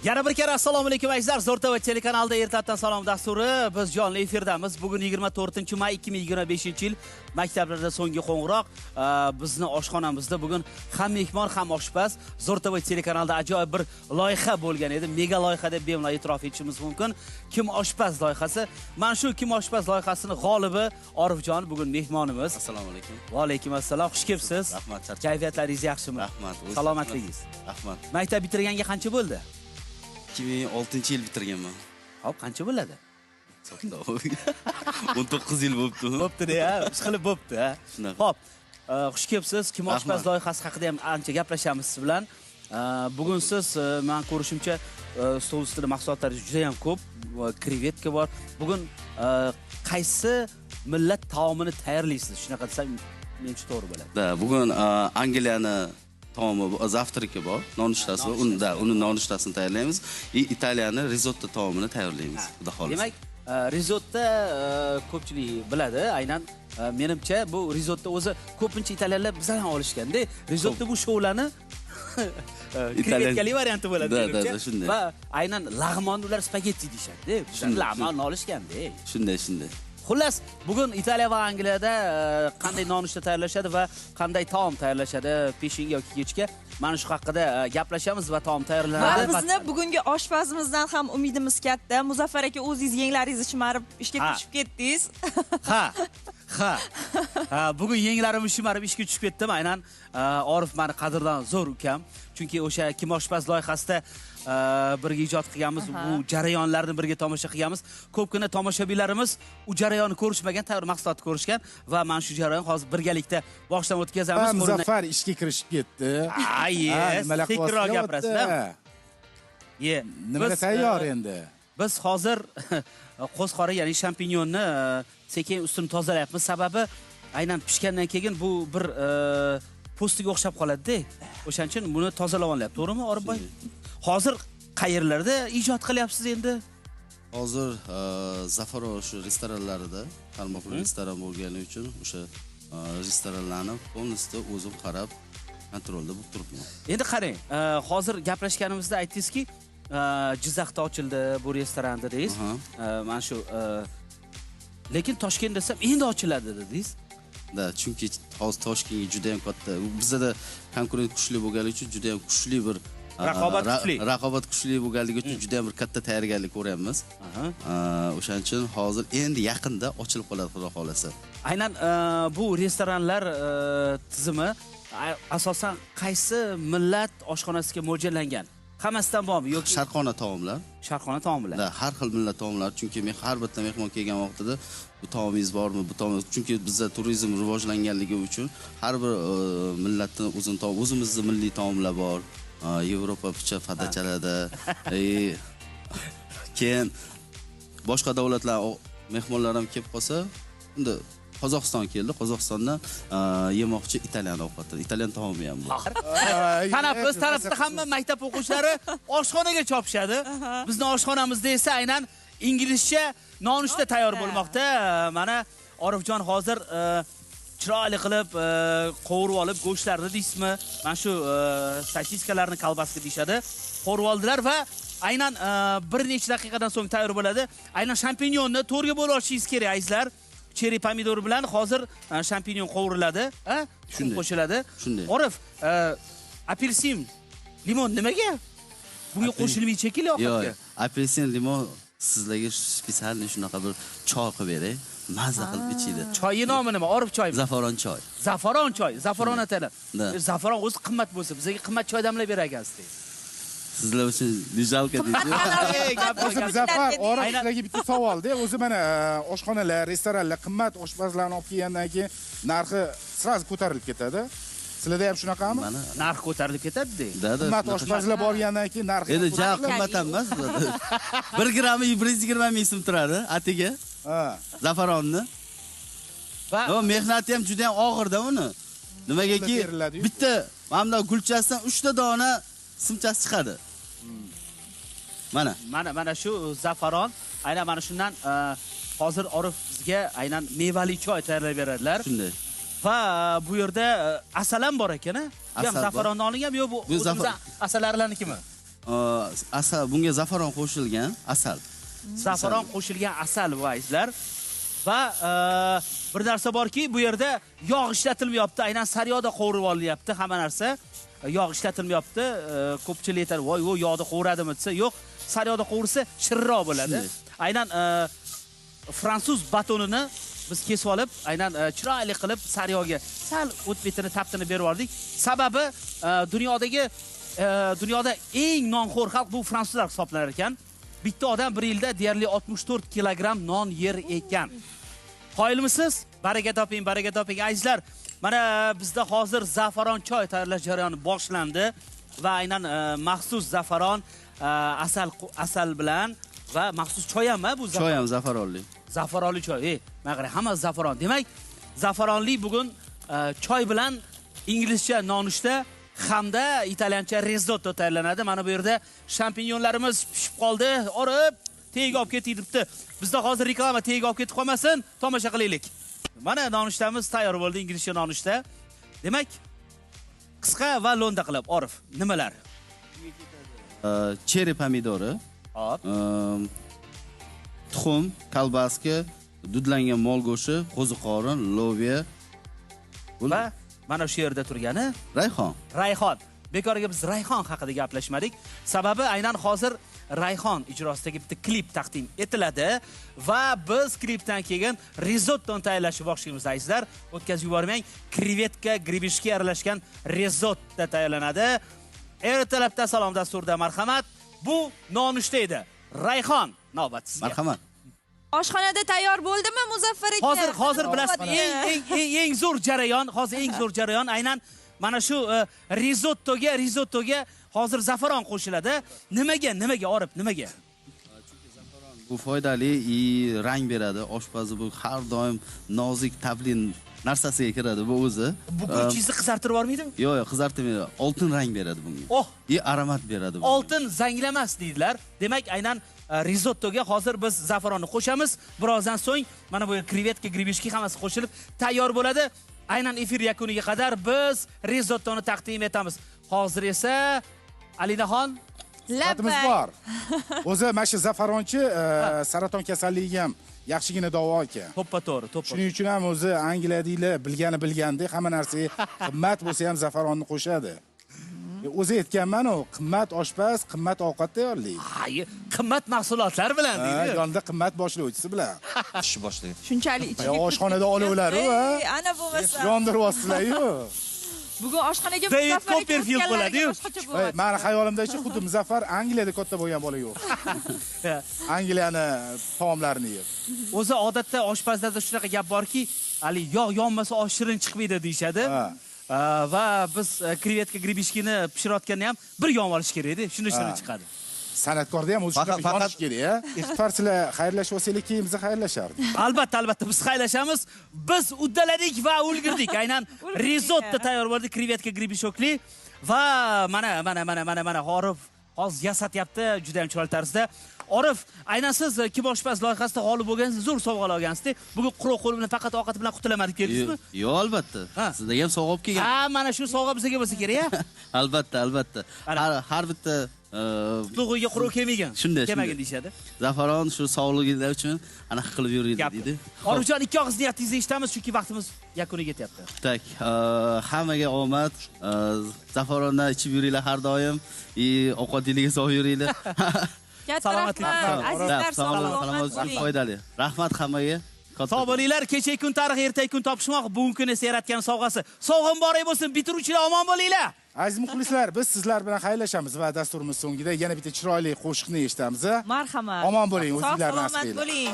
Yana bir kere assalomu alaykum azizlar. Zo'rtava telekanalida ertalabdan salom dasturi. Biz jonli efirdamiz. Bugun 24-may 2025-yil. Maktablarda so'nggi qo'ng'iroq. Bizni oshxonamizda bugun ham mehmon, ham oshpaz. Zo'rtava telekanalida ajoyib bir loyiha bo'lgan edi. Mega loyiha deb bemalol e'tirof etishimiz mumkin. Kim oshpaz loyihasi. Mana shu Kim oshpaz loyihasining g'olibi Orifjon bugun mehmonimiz. Assalomu alaykum. Va alaykum assalom. Xush kelibsiz. Rahmat. Kayfiyatlaringiz yaxshimi? Rahmat. Salomatligingiz. Rahmat. Maktab bitirganga qancha bo'ldi? 2006-yil bitirganman. Hop, qancha bo'ladi? 19 yil bo'libdi. Bo'pti-da, ishqilib bo'pti, ha. Shunaqa. Hop, xush kelibsiz. Kim oshpaz loyihasi haqida ham ancha gaplashamiz siz bilan. Bugun siz men ko'rishimcha stol ustida mahsulotlaringiz juda ham ko'p. Krevetka bor. Bugun qaysi millat taomini tayyorlaysiz? Shunaqa desam, mencha to'g'ri bo'ladi. Da, bugun Angliyani taomi zavtraki bor, nonushtasi, uni nonustasini tayyorlaymiz. Italiyani risotto taomini tayyorlaymiz. Xudo xolisa. Demak, risotto ko'pchilik biladi. Aynan menimcha bu risotto o'zi ko'pincha italyanlar bizdan olishganda, risotto bu shoulani krevetkali varianti bo'ladi. Da, shunday. Va aynan lag'monni ular spagetti deyshadi. Bizdan lag'monni olishganda. Shunday. Xullas, bugun Italiya va Angliyada qanday nonushta tayyorlashadi va qanday taom tayyorlashadi peshinga yoki kechga mana shu haqida gaplashamiz va taom tayyorlanadi. Va bizni bugungi oshpazimizdan ham umidimiz katta. Muzaffar aka, o'zingiz yenglaringizni shimarib ishga tushib ketdingiz. Ha, bugun yenglarimni shimarib ishga tushib ketdim. Aynan Orif meni qadrdan zo'r ukam. Chunki o'sha Kim oshpaz loyihasida birga ijod qilganmiz, bu jarayonlarni birga tomosha qilganmiz. Ko'pgina tomoshabinlarimiz u jarayonni ko'rishmagan, tayyor mahsulotni ko'rishgan va mana shu jarayon hozir birgalikda boshdan o'tkazamiz. Muzaffar ishga kirishib ketdi. Tekrar gapirasizlar. Nimaga tayyor endi? Biz hozir qo'zqori, ya'ni shampinyonni sekin ustini tozalayapmiz. Sababi aynan pishgandan keyin bu bir postiga o'xshab qoladi-da. O'shaning uchun buni tozalab olyapti. To'g'rimi, Orifboy? Hozir qayerlarda ijod qilyapsiz endi? Hozir Zafaron shu restoranlarida, tarmoqli restoran bo'lgani uchun o'sha restoranlarni polностью o'zim qarab, kontrolda bo'lib turibman. Endi qarang, hozir gaplashganimizda aytdingizki, Jizzaxda ochildi bu restoran dedingiz. Mana shu lekin Toshkent desam endi ochiladi dedingiz. Da, chunki hozir Toshkentga juda ham katta. Bizda konkurent kuchli bo'lgani uchun juda ham kuchli bir raqobat kuchli bo'lganligi uchun juda ham bir katta tayyorgarlik ko'ryapmiz. O'shaning uchun hozir endi yaqinda ochilib qoladi, xudo xolasa. Aynan bu restoranlar tizimi asosan qaysi millat oshxonasiga mo'ljallangan? Hammasidan bormi yoki sharqona taomlar? Sharqona taomlar. Da, har xil millat taomlar, chunki men har bitta mehmon kelgan vaqtida bu taomingiz bormi, bu taom, chunki bizda turizm rivojlanganligi uchun har bir millatning o'zining taomi, o'zimizning milliy taomlar bor. Yevropa picha fadachalarda, keyin boshqa davlatlar mehmonlar ham kelib qolsa, unda Qozog'iston keldi. Qozog'istondan yemoqchi italyan ovqati, italyan taomi ham bor. Tanaffus tarafda hamma maktab o'quvchilari oshxonaga chopishadi. Bizning oshxonamizda esa aynan inglizcha nonushta tayyor bo'lmoqda. Mana Orifjon hozir chiroyli qilib qovurib olib go'shtlarni deysizmi? Mana shu sosiskalarni kolbaska deyshadi. Qovurib oldilar va aynan bir necha daqiqadan so'ng tayyor bo'ladi. Aynan shampinyonni to'rga bo'lib olishingiz kerak, azizlar. Cheri pomidor bilan hozir shampinyon qovuriladi, shunday qo'shiladi. Orif, apelsin, limon nimaga? Bunga qo'shilmaydi shekilli ovqatga. Yo'q, apelsin, limon sizlarga spesialni shunaqa bir choy qilib beray. Mazza qilib ichinglar. Choyi nomi nima? Orif choymi? Zafaron choy. Zafaron choy, zafaron atala. Zafaron o'zi qimmat bo'lsa, bizga qimmat choy damlab berar ekansiz. Sizlar uchun lijalka deysiz. Muzaffar, Orif sizlarga bitta savolda, o'zi mana oshxonalar, restoranlar qimmat oshpazlarni olib kelgandan keyin narxi sразу ko'tarilib ketadi. Sizlarda ham shunaqami? Narx ko'tarilib ketadi-da. Qimmat oshpazlar borgandan keyin narxi endi ja qimmat emas. 1 grammi 120 ming so'm turadi atiga. Zafaronni. Va mehnati ham juda ham og'irda uni. Nimagaki bitta mana gulchasidan 3 ta dona simchasi chiqadi. Mana shu zafaron, aynan mana shundan hozir Orif bizga aynan mevali choy tayyorlab beradilar. Shunday. Va bu yerda asal ham bor ekan-a? Ham zafaronni olingan, yo'q bu o'zimizdan asallarlarnikimi? asal, bunga zafaron qo'shilgan asal. Zafaron qo'shilgan asal bu azizlar. Va bir narsa borki, bu yerda yog' ishlatilmayapti. Aynan sariyada qovurib olinyapti hamma narsa. Yog' ishlatilmayapti. Ko'pchilik aytadi, "Voy, u yog'da qovuradimi?" desa, yo'q. Sariyada qovursa shirinroq bo'ladi. Aynan fransuz batonini biz kesib olib, aynan chiroyli qilib sariyoga sal o't betini taptini berib yubordik. Sababi dunyoda eng nonxo'r xalq bu fransuzlar hisoblanar ekan. Bitta odam bir yilda deyarli 64 kilogramm non yer ekan. Qoyilmisiz? Baraka toping, azizlar. Mana bizda hozir zafaron choy tayyorlash jarayoni boshlandi va aynan maxsus zafaron asal bilan va maxsus choy ham bu Choy ham zafaronli. Zafaronli choy. Mana qarang, hamma zafaron. Demak, zafaronli bugun choy bilan inglizcha nonushta hamda italyancha risotto tayyorlanadi. Mana bu yerda shampinyonlarimiz pishib qoldi. Orib, tegiga olib ketibdi. Bizda hozir reklama tegiga olib ketib qolmasin, tomosha qilaylik. Mana nonushtamiz tayyor bo'ldi, inglizcha nonushta. Demak, qisqa va lo'nda qilib, Orif, nimalar? Cheri pomidori, Hop. tuxum, kolbaska, dudlangan mol go'shti, qo'ziqorin, loviya Va mana shu yerda turgani rayhon. Rayhon. Bekorga biz Rayhon haqida gaplashmadik. Sababi aynan hozir Rayhon ijrosidagi bitta klip taqdim etiladi va biz klipdan keyin rizottoni tayyorlashni boshlaymiz azizlar. O'tkazib yubormang. Krevetka, gribishga aralashgan risotto tayyorlanadi. Ertalabda salom dasturida marhamat. Bu nonushta edi. Rayhon, navbat sizga. Marhamat. Oshxonada tayyor bo'ldimi Muzaffar aka? Hozir bilasiz, eng zo'r jarayon, aynan mana shu risottoga hozir zafaron qo'shiladi. Nimaga Orif, nimaga? Bu foydali, rang beradi. Oshpazi bu har doim nozik, tablin narsasiga kiradi bu o'zi. Bu go'shtni qizartirib yormaydimi? Yo'q, qizartirmaydi. Oltin rang beradi bunga. Oh, aromat beradi bunga. oltin zanglamas deydilar. Demak, aynan risottoga hozir biz zafaronni qo'shamiz. Birozdan so'ng mana bu krevetka, gribishki hammasi qo'shilib tayyor bo'ladi. Aynan efir yakuniga qadar biz rizottoni taqdim etamiz. Hozir esa Alinaxon Sifatimiz bor. O'zi mana shu zafaronchi saraton kasalligiga ham yaxshigina davo ekan. to'ppa-to'g'ri. Shuning uchun ham o'zi Angliyadagilar bilgandek hamma narsaga qimmat bo'lsa ham zafaronni qo'shadi. O'zi aytganman-ku, qimmat oshpaz, qimmat ovqat tayyorlaydi. Qimmat mahsulotlar bilan deydi. Yonida qimmat boshlovchisi bilan. Ish boshlaydi. Shunchalik ichiga. Oshxonada olovlar-ku, Ana bo'lmasa. yondirib osdilar-yu. Bugun oshxonaga David Muzaffar aka Copperfield bo'ladi-yu. boshqacha bo'ladi. Meni xayolimda-chi xuddi Muzaffar Angliyada katta bo'lgan bola yo'q. Angliyani taomlarini yeb. O'zi odatda oshpazlarda shunaqa gap borki, hali yog' yonmasa osh shirin chiqmaydi deyshadi. Va biz krevetka, gribishkini pishirayotganda ham bir yonib olish kerak edi, shunda shirin chiqadi. San'atkorda ham o'zi shunaqa yonish kerak-a. Ixtiyorchilar xayrlashib olsaylik, keyin biz xayrlashardik. Albatta biz xayrlashamiz. Biz uddaladik va ulgurdik. Aynan risotto tayyor bo'ldi, krevetka, gribishokli va mana Orif hozir yasatyapti juda ham chiroyli tarzda. Orif, aynan siz Kim oshpaz loyihasida g'olib bo'lgansiz, zo'r sovg'a olgansiz-da. Bugun quruq qo'l bilan faqat ovqat bilan qutulaman deb keldingizmi? Yo'q, albatta. Sizlarga ham sovg'a olib kelgan. Mana shu sovg'a bizga bo'lsa kerak-a? Albatta. Har bitta Qutlug'iga quruq kelmagan. Shunday. Kelmagan deyshadi. Zafaron shu sog'liginglar uchun anaqa qilib yuraydi deydi. Orifjon, ikki og'iz niyatingizni eshitamiz, chunki vaqtimiz yakuniga yetyapti. Tak, hammaga omad. Zafarondan ichib yuringlar har doim. Ovqatingizni sog'ib yuringlar. Katta rahmat. Azizlar, salomat bo'ling. Foydali. Rahmat hammaga. Sog' bo'linglar. Kecha kun tarix, erta kun topishmoq, bugun kun esa yaratgan sovg'asi. Sog'im boray bo'lsin, bitiruvchilar omon bo'linglar. Aziz muxlislar, biz sizlar bilan xayrlashamiz va dasturimiz so'ngida yana bitta chiroyli qo'shiqni eshitamiz. Marhamat. Omon bo'ling, o'zingizlarni salomat bo'ling.